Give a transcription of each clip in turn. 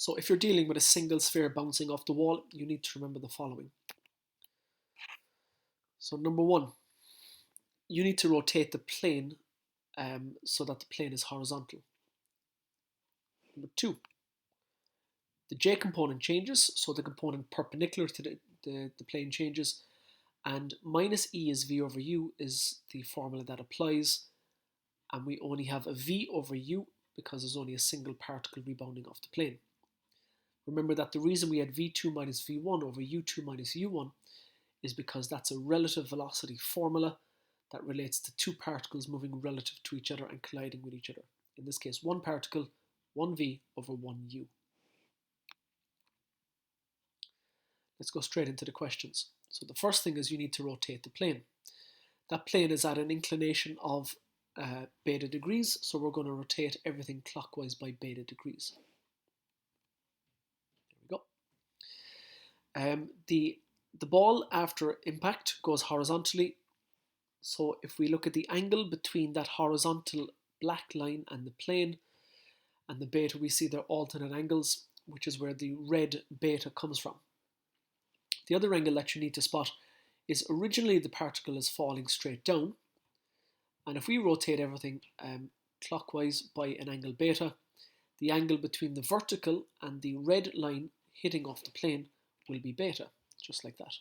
So if you're dealing with a single sphere bouncing off the wall, you need to remember the following. So number one, you need to rotate the plane so that the plane is horizontal. Number two, the J component changes, so the component perpendicular to the plane changes, and minus E is V over U is the formula that applies, and we only have a V over U because there's only a single particle rebounding off the plane. Remember that the reason we had V2 minus V1 over U2 minus U1 is because that's a relative velocity formula that relates to two particles moving relative to each other and colliding with each other. In this case, one particle, 1V over 1U. Let's go straight into the questions. So the first thing is you need to rotate the plane. That plane is at an inclination of beta degrees, so we're going to rotate everything clockwise by beta degrees. There we go. The ball after impact goes horizontally. So if we look at the angle between that horizontal black line and the plane and the beta, we see they're alternate angles, which is where the red beta comes from. The other angle that you need to spot is originally the particle is falling straight down, and if we rotate everything clockwise by an angle beta, the angle between the vertical and the red line hitting off the plane will be beta, just like that.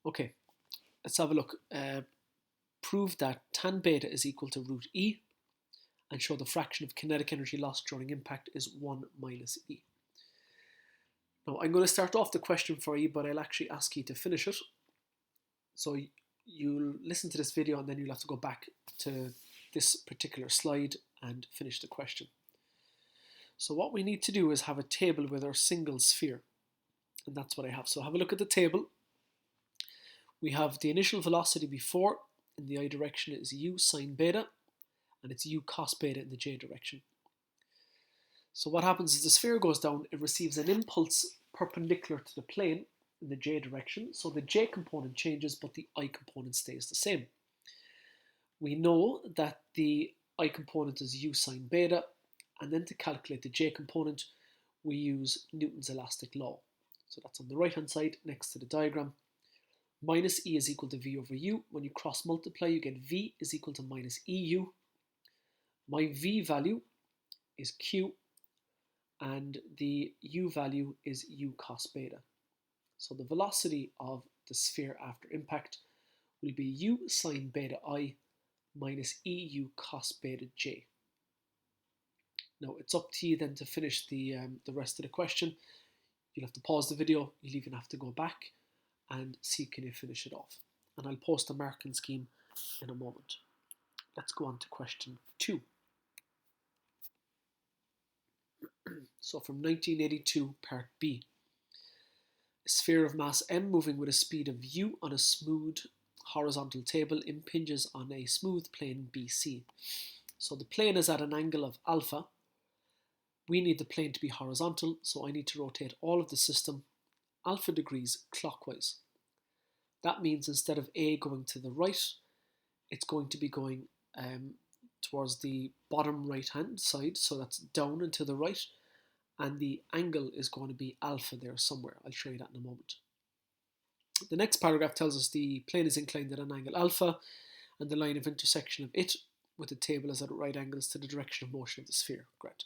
Okay, let's have a look. Prove that tan beta is equal to root E and show the fraction of kinetic energy lost during impact is 1 minus E. Now I'm going to start off the question for you, but I'll actually ask you to finish it. So you'll listen to this video and then you'll have to go back to this particular slide and finish the question. So what we need to do is have a table with our single sphere, and that's what I have. So have a look at the table. We have the initial velocity before in the I direction is u sine beta, and it's u cos beta in the j direction. So what happens is the sphere goes down, it receives an impulse perpendicular to the plane in the j direction, so the j component changes but the I component stays the same. We know that the I component is u sine beta, and then to calculate the j component we use Newton's elastic law. So that's on the right hand side next to the diagram. Minus E is equal to V over U. When you cross multiply you get V is equal to minus EU. My V value is Q and the U value is U cos beta. So the velocity of the sphere after impact will be U sine beta I minus EU cos beta J. Now it's up to you then to finish the rest of the question. You'll have to pause the video, you'll even have to go back and see can you finish it off. And I'll post a marking scheme in a moment. Let's go on to question 2. So from 1982, part B. A sphere of mass m moving with a speed of u on a smooth horizontal table impinges on a smooth plane BC. So the plane is at an angle of alpha. We need the plane to be horizontal, so I need to rotate all of the system alpha degrees clockwise. That means instead of A going to the right, it's going to be going towards the bottom right hand side, so that's down and to the right, and the angle is going to be alpha there somewhere. I'll show you that in a moment. The next paragraph tells us the plane is inclined at an angle alpha and the line of intersection of it with the table is at right angles to the direction of motion of the sphere. Great.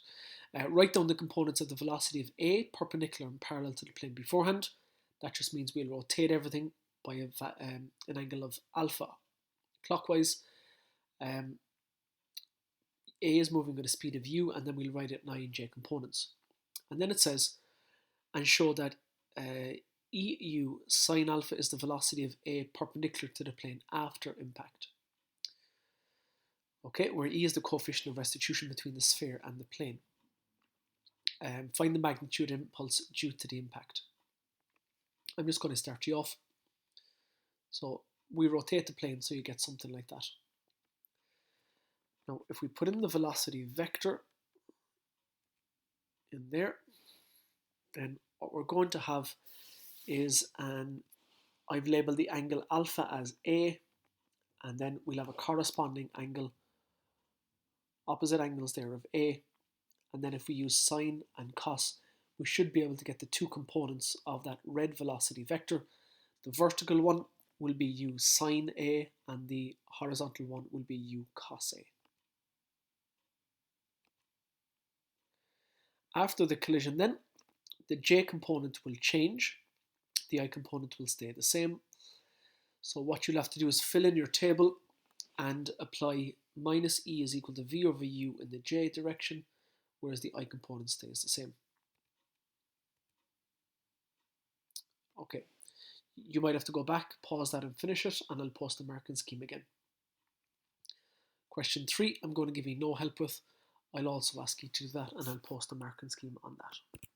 Write down the components of the velocity of A perpendicular and parallel to the plane beforehand. That just means we'll rotate everything by an angle of alpha clockwise. A is moving at a speed of u, and then we'll write it in I and j components. And then it says, and show that EU sine alpha is the velocity of A perpendicular to the plane after impact. Okay, where E is the coefficient of restitution between the sphere and the plane. Find the magnitude impulse due to the impact. I'm just going to start you off. So we rotate the plane so you get something like that. Now if we put in the velocity vector in there, then what we're going to have is I've labelled the angle alpha as A, and then we'll have a corresponding angle, opposite angles there of A, and then if we use sine and cos, we should be able to get the two components of that red velocity vector. The vertical one will be u sine A, and the horizontal one will be u cos A. After the collision then, the j component will change, the I component will stay the same. So what you'll have to do is fill in your table and apply minus e is equal to v over u in the j direction, whereas the I component stays the same. Okay, you might have to go back, pause that and finish it, and I'll post the marking scheme again. Question 3, I'm going to give you no help with. I'll also ask you to do that, and I'll post the marking scheme on that.